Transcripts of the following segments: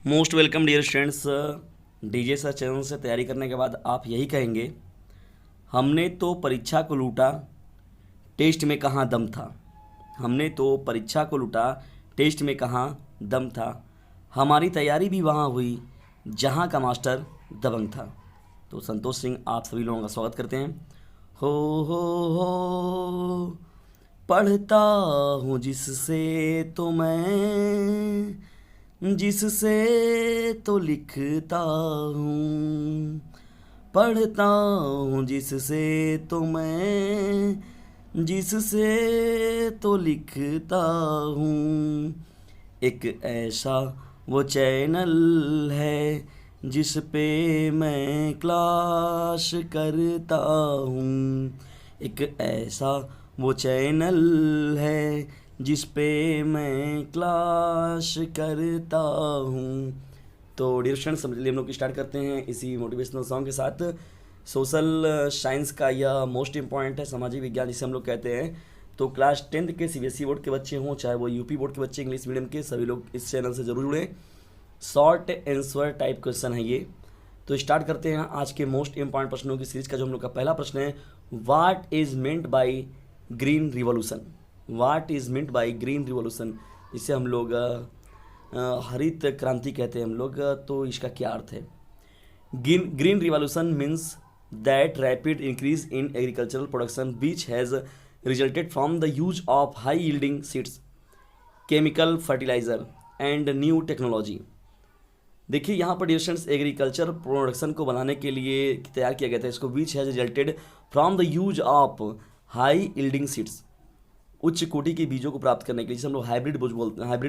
Most welcome dear students. DJ sir channel से तैयारी करने के बाद आप यही कहेंगे, हमने तो परीक्षा को लूटा, टेस्ट में कहाँ दम था। हमने तो परीक्षा को लूटा, टेस्ट में कहाँ दम था। हमारी तैयारी भी वहाँ हुई जहाँ का मास्टर दबंग था। तो संतोष सिंह आप सभी लोगों का स्वागत करते हैं। हो हो पढ़ता हूँ जिससे तो मैं, जिससे तो लिखता हूँ। पढ़ता हूँ जिससे तो मैं, जिससे तो लिखता हूँ। एक ऐसा वो चैनल है जिस पे मैं क्लास करता हूँ। एक ऐसा वो चैनल है जिस पे मैं क्लास करता हूँ। तो डियर स्टूडेंट्स, समझ लिए हम लोग स्टार्ट करते हैं इसी मोटिवेशनल सॉन्ग के साथ। सोशल साइंस का यह मोस्ट इम्पॉर्टेंट है, सामाजिक विज्ञान जिसे हम लोग कहते हैं। तो क्लास 10th के सीबीएसई बोर्ड के बच्चे हों, चाहे वो यूपी बोर्ड के बच्चे, इंग्लिश मीडियम के, सभी लोग इस चैनल से जरूर जुड़ें। शॉर्ट आंसर टाइप क्वेश्चन है ये। तो स्टार्ट करते हैं आज के मोस्ट इंपॉर्टेंट प्रश्नों की सीरीज का। जो हम लोग का पहला प्रश्न है, what is meant by green revolution. What is meant by green revolution, इसे हम लोग हरित क्रांति कहते हैं हम लोग। तो इसका क्या अर्थ है? Green revolution means that rapid increase in agricultural production which has resulted from the use of high yielding seeds, chemical fertiliser and new technology. देखिए यहाँ पर डिस्टेंस एग्रीकल्चर प्रोडक्शन को बनाने के लिए तैयार किया गया था इसको, विच has resulted from the use of high yielding seeds, उच्च कोटि के बीजों को प्राप्त करने के लिए, जिसे हम लोग हाइब्रिड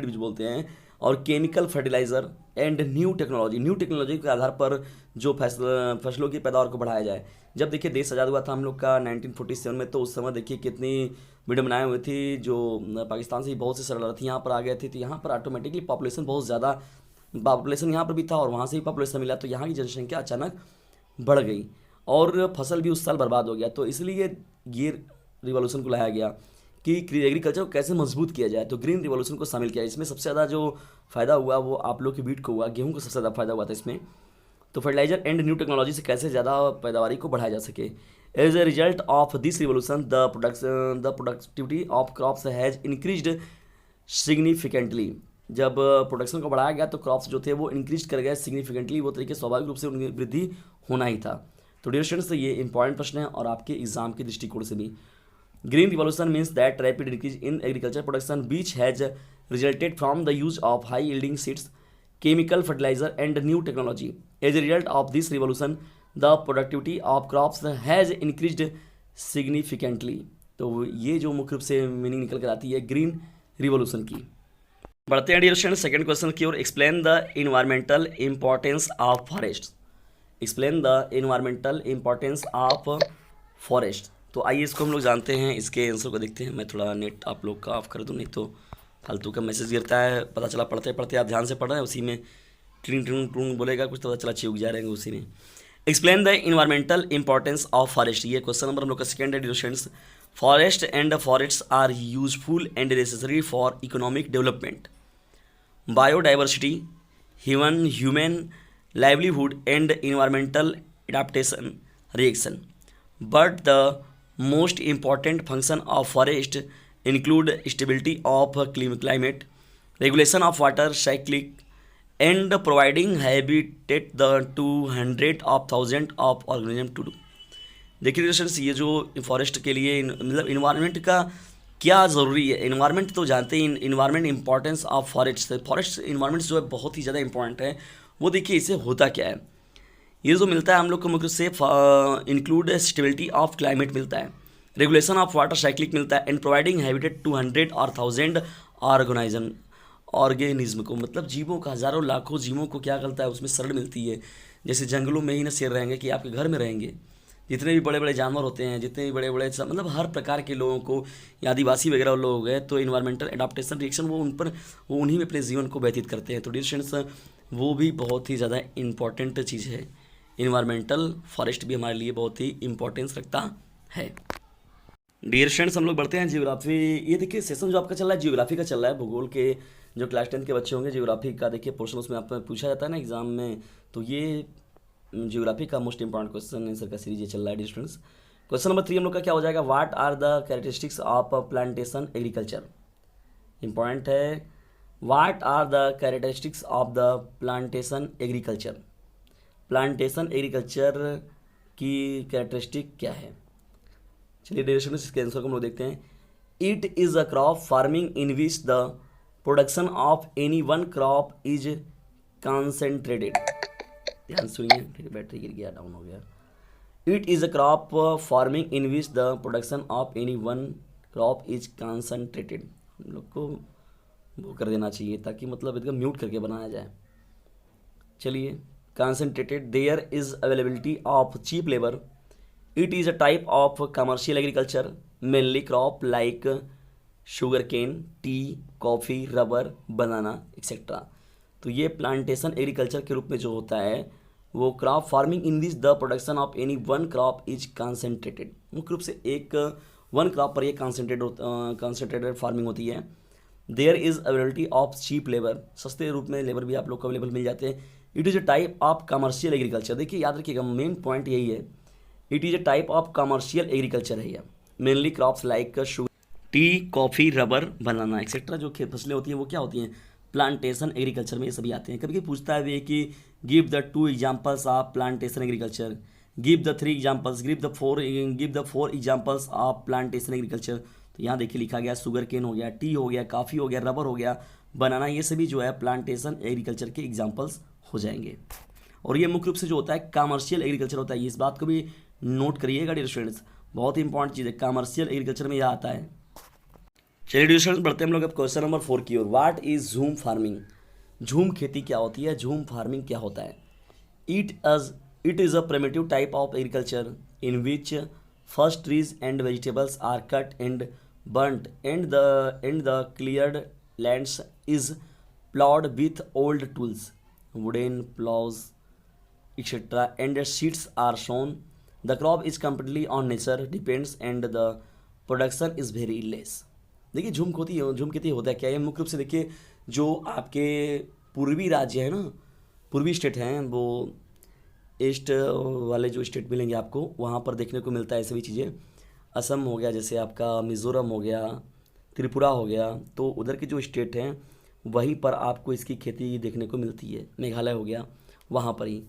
बीज बोलते हैं, और chemical fertiliser and new technology के आधार पर जो फसलों की पैदावार को बढ़ाया जाए। जब देखिए देश आज़ाद हुआ था हम लोग का 1947 में, तो उस समय देखिए कितनी विडम्बनाएं हुई थी। जो पाकिस्तान से ही बहुत से शरणार्थी यहाँ पर आ गए थे, तो यहाँ पर ऑटोमेटिकली पॉपुलेशन यहाँ पर भी था और वहाँ से ही पॉपुलेशन मिला, तो यहाँ की जनसंख्या अचानक बढ़ गई और फसल भी उस साल बर्बाद हो गया। तो इसलिए ये रिवॉल्यूशन को लाया गया कि एग्रीकल्चर को कैसे मजबूत किया जाए। तो ग्रीन रिवॉल्यूशन को शामिल किया। इसमें सबसे ज़्यादा जो फ़ायदा हुआ वो आप लोग के वीट को हुआ, गेहूं को सबसे ज़्यादा फायदा हुआ था इसमें। तो फर्टिलाइजर एंड न्यू टेक्नोलॉजी से कैसे ज़्यादा पैदावारी को बढ़ाया जा सके। As a result of this revolution the productivity of crops has increased significantly. जब प्रोडक्शन को बढ़ाया गया तो क्रॉप्स जो थे वो इंक्रीज कर गए सिग्निफिकेंटली, वो तरीके स्वाभाविक रूप से उनकी वृद्धि होना ही था। तो डियर स्टूडेंट्स, ये इंपॉर्टेंट प्रश्न है और आपके एग्जाम के दृष्टिकोण से भी। Green revolution means that rapid increase in agriculture production which has resulted from the use of high yielding seeds, chemical fertilizer and new technology. As a result of this revolution, the productivity of crops has increased significantly. तो ये जो मुख्य रूप से meaning निकल कर आती है ग्रीन रिवॉल्यूशन की। बढ़ते हैं डियर स्टूडेंट सेकंड क्वेश्चन की ओर। Explain the environmental importance of forest. Explain the environmental importance of forest. तो आइए इसको हम लोग जानते हैं, इसके आंसर को देखते हैं। मैं थोड़ा नेट आप लोग का ऑफ कर दूँ, नहीं तो फालतू का मैसेज गिरता है। पता चला पढ़ते पढ़ते आप ध्यान से पढ़ रहे हैं, उसी में ट्रिंग ट्रिंग ट्रूंग बोलेगा कुछ, तो पता चला चिउक जा रहे हैं उसी में। Explain the environmental importance of forest, ये क्वेश्चन नंबर हम लोग का सेकेंड है dear students. Forest and forests are useful and necessary for economic development, biodiversity, human livelihood and environmental adaptation reaction. But the most important function of forest include stability of climate, regulation of water cycle, and providing habitat to hundred of thousands of organisms to do। देखिए दोस्तों, ये जो forest के लिए मतलब environment का क्या ज़रूरी है। इन्वायरमेंट तो जानते हैं, environment importance of forest environment जो है बहुत ही ज़्यादा इंपॉर्टेंट है। वो देखिए इससे होता क्या है, ये जो मिलता है हम लोग को मुख्य से इंक्लूड स्टेबिलिटी ऑफ क्लाइमेट मिलता है, रेगुलेशन ऑफ वाटर साइक्लिक मिलता है, एंड प्रोवाइडिंग हैबिटेट टू 100 और 1000 ऑर्गेनिज्म को, मतलब जीवों का, हज़ारों लाखों जीवों को क्या करता है उसमें शरण मिलती है। जैसे जंगलों में ही ना शेर रहेंगे कि आपके घर में रहेंगे, जितने भी बड़े बड़े जानवर होते हैं, जितने भी बड़े बड़े मतलब हर प्रकार के लोगों को, आदिवासी वगैरह लोग हैं, तो इन्वायरमेंटल एडाप्टेशन रिएक्शन वो उन्हीं में अपने जीवन को व्यतीत करते हैं। तो डियर स्टूडेंट्स, वो भी बहुत ही ज़्यादा इंपॉर्टेंट चीज़ है। इन्वायरमेंटल फॉरेस्ट भी हमारे लिए बहुत ही इंपॉर्टेंस रखता है। डियर स्टूडेंट्स, हम लोग बढ़ते हैं जियोग्राफी। ये देखिए सेशन जो आपका चल रहा है जियोग्राफी का चल रहा है, भूगोल के जो क्लास 10 के बच्चे होंगे, ज्योग्राफी का देखिए पोर्शन उसमें आप पूछा जाता है ना एग्जाम में, तो ये ज्योग्राफी का मोस्ट इंपॉर्टेंट क्वेश्चन आंसर का सीरीज ये चल रहा है स्टूडेंट्स। क्वेश्चन नंबर 3 हम लोग का क्या हो जाएगा, what are the characteristics of plantation agriculture. Important है, what are the characteristics of the plantation agriculture. Plantation agriculture की कैरेक्टरिस्टिक क्या है। चलिए डेरिवेशन में इसके आंसर को हम लोग देखते हैं। It is a crop farming in which the production of any one crop is concentrated. ध्यान सुनिए, ठीक है, बैटरी गिर गया, डाउन हो गया। It is a crop farming in which the production of any one crop is concentrated. हम लोग को वो कर देना चाहिए ताकि मतलब एकदम म्यूट करके बनाया जाए। चलिए, concentrated, there is availability of cheap labour. It is a type of commercial agriculture, mainly crop like sugar cane, tea, coffee, rubber, banana etcetera. तो ये प्लांटेशन एग्रीकल्चर के रूप में जो होता है वो crop farming in which the production of any one crop is concentrated. मुख्य रूप से एक वन क्रॉप पर ये कंसनट्रेटेड फार्मिंग होती है। There is availability of cheap labour, सस्ते रूप में लेबर भी आप लोग को अवेलेबल मिल जाते हैं। It is a type of commercial agriculture, देखिए याद रखिएगा मेन पॉइंट यही है, it is a type of commercial agriculture है। Mainly crops like sugar, tea, coffee, rubber, banana etcetera जो फसलें होती हैं वो क्या होती हैं, प्लांटेशन एग्रीकल्चर में ये सभी आते हैं। कभी कभी पूछता है भी कि give the 2 examples of plantation agriculture, give the 3 examples, give the 4 examples of plantation agriculture. तो यहाँ देखिए लिखा गया शुगर केन हो गया, टी हो गया, काफ़ी हो गया, रबर हो गया, बनाना, ये सभी जो है प्लांटेशन एग्रीकल्चर के एग्जाम्पल्स हो जाएंगे। और ये मुख्य रूप से जो होता है कमर्शियल एग्रीकल्चर होता है, इस बात को भी नोट करिएगा डियर स्टूडेंट्स, बहुत ही इंपॉर्टेंट चीज़ है, कमर्शियल एग्रीकल्चर में यह आता है। चलिए डियर स्टूडेंट्स बढ़ते हैं हम लोग अब क्वेश्चन नंबर 4 की ओर। व्हाट इज झूम फार्मिंग। झूम खेती क्या होती है, झूम फार्मिंग क्या होता है। It is a primitive type of agriculture in which first trees and vegetables are cut and burnt and the cleared lands is plowed with old tools, wooden plows, etc. and seeds are sown. The crop is completely on nature depends and the production is very less. देखिए झूम खेती होता है क्या, ये मुख्य रूप से देखिए जो आपके पूर्वी राज्य है ना, पूर्वी स्टेट हैं, वो ईस्ट वाले जो स्टेट मिलेंगे आपको वहाँ पर देखने को मिलता है सभी चीज़ें। असम हो गया, जैसे आपका मिज़ोरम हो गया, त्रिपुरा हो गया, तो उधर के जो स्टेट हैं वहीं पर आपको इसकी खेती देखने को मिलती है। मेघालय हो गया, वहाँ पर ही।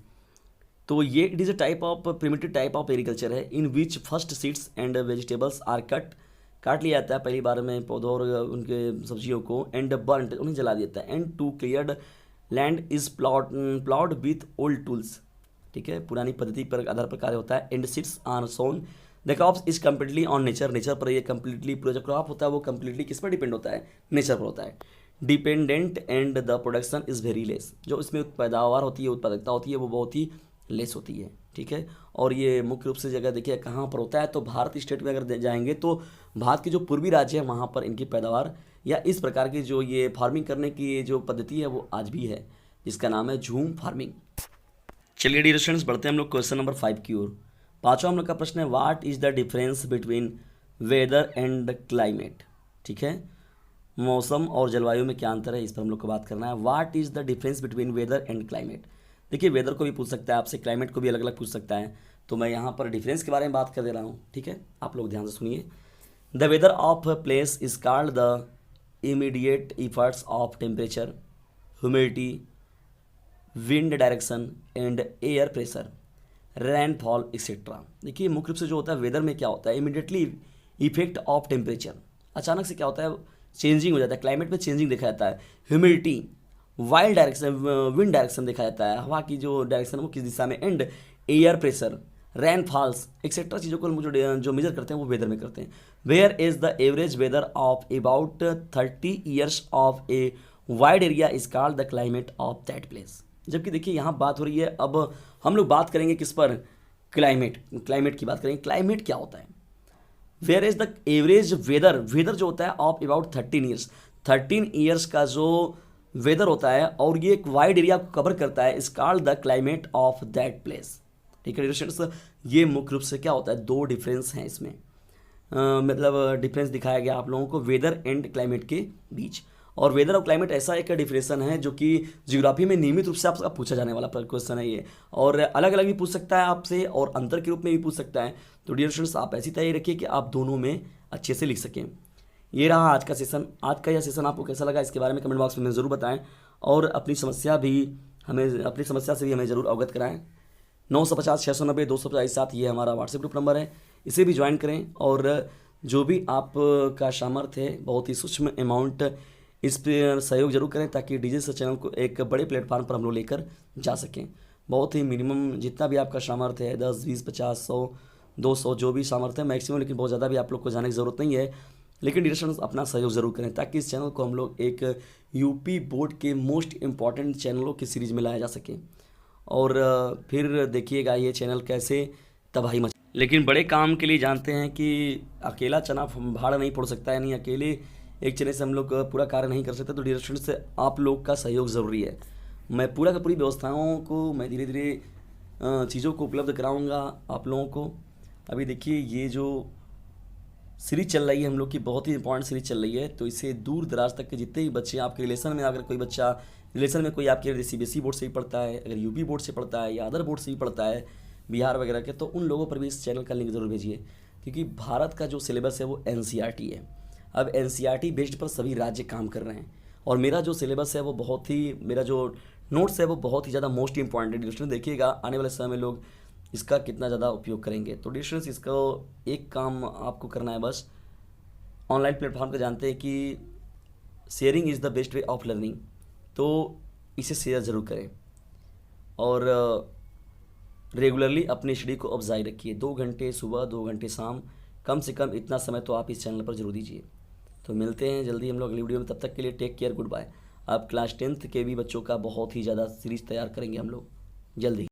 तो ये it is a type of primitive type of agriculture है in which first seeds and vegetables are काट लिया जाता है पहली बार में पौधों और उनके सब्जियों को, एंड बर्नड उन्हें जला देता है, and to cleared land is ploughed with old tools, ठीक है, पुरानी पद्धति पर आधार पर कार्य होता है, and seeds are sown. The crops is completely on nature, nature पर ये कम्प्लीटली पूरा जो क्रॉप होता है वो कम्प्लीटली किस पर डिपेंड होता है, नेचर पर होता है, dependent, and the production is very less, जो इसमें पैदावार होती है, उत्पादकता होती है वो बहुत ही लेस होती है, ठीक है। और ये मुख्य रूप से जगह देखिए कहाँ पर होता है, तो भारत स्टेट में अगर जाएंगे तो भारत के जो पूर्वी राज्य हैं वहाँ पर इनकी पैदावार या इस प्रकार की जो ये फार्मिंग करने की जो पद्धति है वो आज भी है, जिसका नाम है झूम फार्मिंग। चलिए डियर स्टूडेंट्स बढ़ते हैं हम लोग क्वेश्चन नंबर 5 की ओर। पाँचवा हम लोग का प्रश्न है, what is the difference between weather and climate, ठीक है, मौसम और जलवायु में क्या अंतर है, इस पर हम लोग को बात करना है। What is the difference between weather and climate. देखिए वेदर को भी पूछ सकता है आपसे, क्लाइमेट को भी अलग अलग पूछ सकता है, तो मैं यहाँ पर डिफरेंस के बारे में बात कर दे रहा हूँ, ठीक है, आप लोग ध्यान से सुनिए। The weather of place is called the immediate efforts of temperature, humidity, wind direction and air pressure, rainfall etcetera. देखिए मुख्य रूप से जो होता है वेदर में क्या होता है, इमीडिएटली इफेक्ट ऑफ टेम्परेचर, अचानक से क्या होता है चेंजिंग हो जाता है, क्लाइमेट में चेंजिंग देखा जाता है, humidity, wild direction, wind direction देखा जाता है, हवा की जो डायरेक्शन वो किस दिशा में, and air pressure, rainfalls etcetera चीज़ों को जो मेजर करते हैं वो वेदर में करते हैं। Where is the average weather of about 30 years of a wide area is called the climate of that place. जबकि देखिए यहाँ बात हो रही है, अब हम लोग बात करेंगे किस पर, क्लाइमेट की बात करेंगे। क्लाइमेट क्या होता है, where is the average weather जो होता है ऑफ अबाउट 13 ईयर्स का जो वेदर होता है और ये एक वाइड एरिया को कवर करता है, is called the climate of that place, ठीक है स्टूडेंट्स। ये मुख्य रूप से क्या होता है, दो डिफरेंस हैं इसमें, मतलब डिफरेंस दिखाया गया आप लोगों को वेदर एंड क्लाइमेट के बीच। और वेदर और क्लाइमेट ऐसा एक डिफिनेशन है जो कि ज्योग्राफी में नियमित रूप से आपसे पूछा जाने वाला क्वेश्चन है ये, और अलग अलग भी पूछ सकता है आपसे और अंतर के रूप में भी पूछ सकता है। तो डियर स्टूडेंट्स, आप ऐसी तैयारी रखिए कि आप दोनों में अच्छे से लिख सकें। ये रहा आज का सेशन। आज का यह सेशन आपको कैसा लगा इसके बारे में कमेंट बॉक्स में हमें ज़रूर बताएं, और अपनी समस्या से भी हमें ज़रूर अवगत कराएं। 950-690-257 ये हमारा व्हाट्सएप ग्रुप नंबर है, इसे भी ज्वाइन करें। और जो भी आपका सामर्थ्य है, बहुत ही सूक्ष्म अमाउंट, इस पर सहयोग जरूर करें ताकि डीजे चैनल को एक बड़े प्लेटफॉर्म पर हम लोग लेकर जा सकें। बहुत ही मिनिमम जितना भी आपका सामर्थ्य है, 10, 20, 50, 100, 200 जो भी सामर्थ्य है मैक्सिमम, लेकिन बहुत ज़्यादा भी आप लोग को जाने की ज़रूरत नहीं है। लेकिन डिरेक्शन अपना सहयोग ज़रूर करें ताकि इस चैनल को हम लोग एक यूपी बोर्ड के मोस्ट इम्पॉर्टेंट चैनलों की सीरीज़ में लाया जा सके। और फिर देखिएगा ये चैनल कैसे तबाही मच, लेकिन बड़े काम के लिए जानते हैं कि अकेला चना भाड़ नहीं फोड़ सकता है, नहीं अकेले एक चने से हम लोग पूरा कार्य नहीं कर सकते। तो डिरेक्शन से आप लोग का सहयोग ज़रूरी है। मैं पूरा का पूरी व्यवस्थाओं को मैं धीरे धीरे चीज़ों को उपलब्ध कराऊंगा आप लोगों को। अभी देखिए ये जो सीरीज चल रही है हम लोग की, बहुत ही इंपॉर्टेंट सीरीज चल रही है, तो इसे दूर दराज तक के जितने भी बच्चे आपके रिलेशन में, अगर कोई बच्चा रिलेशन में कोई आपके सीबीएसई बोर्ड से ही पढ़ता है, अगर यूपी बोर्ड से पढ़ता है या अदर बोर्ड से भी पढ़ता है, बिहार वगैरह के, तो उन लोगों पर भी इस चैनल का लिंक ज़रूर भेजिए। क्योंकि भारत का जो सिलेबस है वो एनसीईआरटी है। अब एनसीईआरटी बेस्ड पर सभी राज्य काम कर रहे हैं, और मेरा जो सिलेबस है वो बहुत ही, मेरा जो नोट्स है वो बहुत ही ज़्यादा मोस्ट इंपॉर्टेंट है। देखिएगा आने वाले समय में लोग इसका कितना ज़्यादा उपयोग करेंगे। तो डिस्टेंस इसका एक काम आपको करना है बस, ऑनलाइन प्लेटफॉर्म का जानते हैं कि sharing is the best way of learning, तो इसे शेयर ज़रूर करें। और रेगुलरली अपने स्टडी को अब जारी रखिए। 2 घंटे सुबह, 2 घंटे शाम, कम से कम इतना समय तो आप इस चैनल पर जरूर दीजिए। तो मिलते हैं जल्दी हम लोग अगली वीडियो में, तब तक के लिए टेक केयर, गुड बाय। अब क्लास 10th के भी बच्चों का बहुत ही ज़्यादा सीरीज़ तैयार करेंगे हम लोग जल्दी।